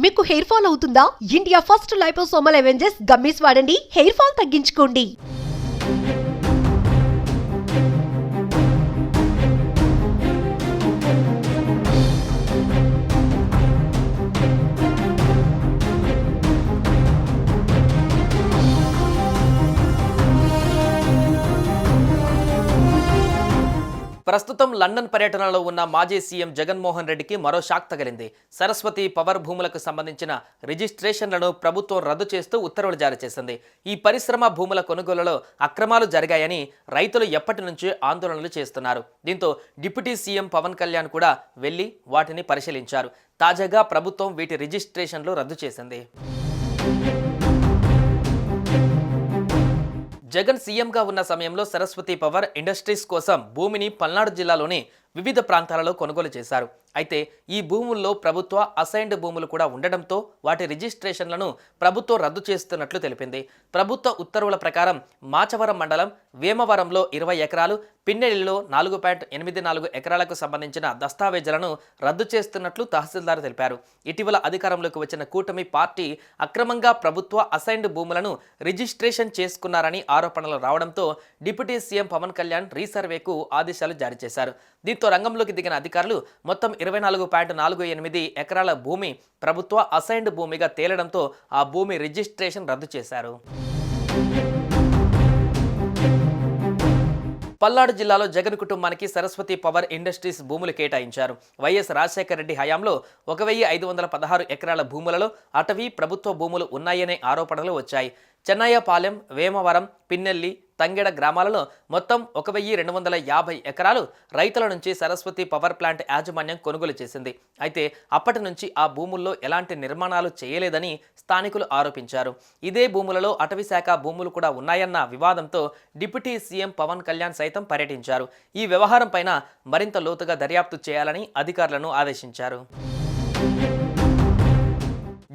మీకు hair fall అవుతుందా? India first liposomal Avengers gummies వాడండి, హెయిర్ ఫాల్ తగ్గించుకోండి. ప్రస్తుతం లండన్ పర్యటనలో ఉన్న మాజీ సీఎం జగన్మోహన్ రెడ్డికి మరో షాక్ తగిలింది. సరస్వతి పవర్ భూములకు సంబంధించిన రిజిస్ట్రేషన్లను ప్రభుత్వం రద్దు చేస్తూ ఉత్తర్వులు జారీ చేసింది. ఈ పరిశ్రమ భూముల కొనుగోలులో అక్రమాలు జరిగాయని రైతులు ఎప్పటి నుంచో ఆందోళనలు చేస్తున్నారు. దీంతో డిప్యూటీ సీఎం పవన్ కళ్యాణ్ కూడా వెళ్లి వాటిని పరిశీలించారు. తాజాగా ప్రభుత్వం వీటి రిజిస్ట్రేషన్లు రద్దు చేసింది. జగన్ సీఎంగా ఉన్న సమయంలో సరస్వతి పవర్ ఇండస్ట్రీస్ కోసం భూమిని పల్నాడు జిల్లాలోని వివిధ ప్రాంతాలలో కొనుగోలు చేశారు. అయితే ఈ భూముల్లో ప్రభుత్వ అసైన్డ్ భూములు కూడా ఉండడంతో వాటి రిజిస్ట్రేషన్లను ప్రభుత్వం రద్దు చేస్తున్నట్లు తెలిపింది. ప్రభుత్వ ఉత్తర్వుల ప్రకారం మాచవరం మండలం వేమవరంలో 20 ఎకరాలు, పిన్నెల్లిలో 4.84 ఎకరాలకు సంబంధించిన దస్తావేజులను రద్దు చేస్తున్నట్లు తహసీల్దార్ తెలిపారు. ఇటీవల అధికారంలోకి వచ్చిన కూటమి పార్టీ అక్రమంగా ప్రభుత్వ అసైన్డ్ భూములను రిజిస్ట్రేషన్ చేసుకున్నారని ఆరోపణలు రావడంతో డిప్యూటీ సీఎం పవన్ కళ్యాణ్ రీసర్వేకు ఆదేశాలు జారీ చేశారు. దీంతో రంగంలోకి దిగిన అధికారులు మొత్తం 24.48 ఎకరాల భూమి ప్రభుత్వ అసైన్డ్ భూమిగా తేలడంతో ఆ భూమి రిజిస్ట్రేషన్ రద్దు చేశారు. పల్నాడు జిల్లాలో జగన్ కుటుంబానికి సరస్వతి పవర్ ఇండస్ట్రీస్ భూములు కేటాయించారు. వైఎస్ రాజశేఖర రెడ్డి హయాంలో 1516 ఎకరాల భూములలో అటవీ ప్రభుత్వ భూములు ఉన్నాయనే ఆరోపణలు వచ్చాయి. చెన్నయ్యపాలెం, వేమవరం, పిన్నెల్లి, తంగెడ గ్రామాలలో మొత్తం 1250 ఎకరాలు రైతుల నుంచి సరస్వతి పవర్ ప్లాంట్ యాజమాన్యం కొనుగోలు చేసింది. అయితే అప్పటి నుంచి ఆ భూముల్లో ఎలాంటి నిర్మాణాలు చేయలేదని స్థానికులు ఆరోపించారు. ఇదే భూములలో అటవీ శాఖ భూములు కూడా ఉన్నాయన్న వివాదంతో డిప్యూటీ సీఎం పవన్ కళ్యాణ్ సైతం పర్యటించారు. ఈ వ్యవహారం పైన మరింత లోతుగా దర్యాప్తు చేయాలని అధికారులను ఆదేశించారు.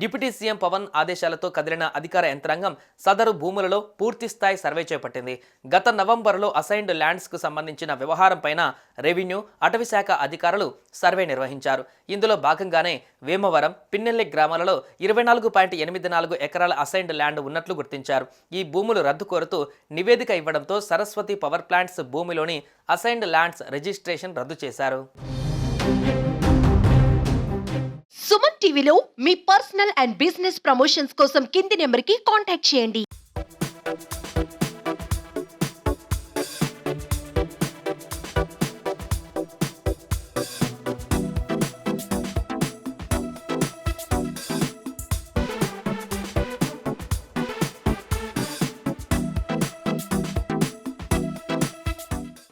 డిప్యూటీ సీఎం పవన్ ఆదేశాలతో కదిలిన అధికార యంత్రాంగం సదరు భూములలో పూర్తి స్థాయి సర్వే చేపట్టింది. గత నవంబర్లో అసైన్డ్ ల్యాండ్స్కు సంబంధించిన వ్యవహారం పైన రెవెన్యూ, అటవీ శాఖ అధికారులు సర్వే నిర్వహించారు. ఇందులో భాగంగానే వేమవరం, పిన్నెల్లి గ్రామాలలో 24.84 ఎకరాల అసైన్డ్ ల్యాండ్ ఉన్నట్లు గుర్తించారు. ఈ భూములు రద్దు కోరుతూ నివేదిక ఇవ్వడంతో సరస్వతి పవర్ ప్లాంట్స్ భూమిలోని అసైన్డ్ ల్యాండ్స్ రిజిస్ట్రేషన్ రద్దు చేశారు. సుమన్ టీవీలో మీ పర్సనల్ అండ్ బిజినెస్ ప్రమోషన్స్ కోసం కింది నెంబర్కి కాంటాక్ట్ చేయండి.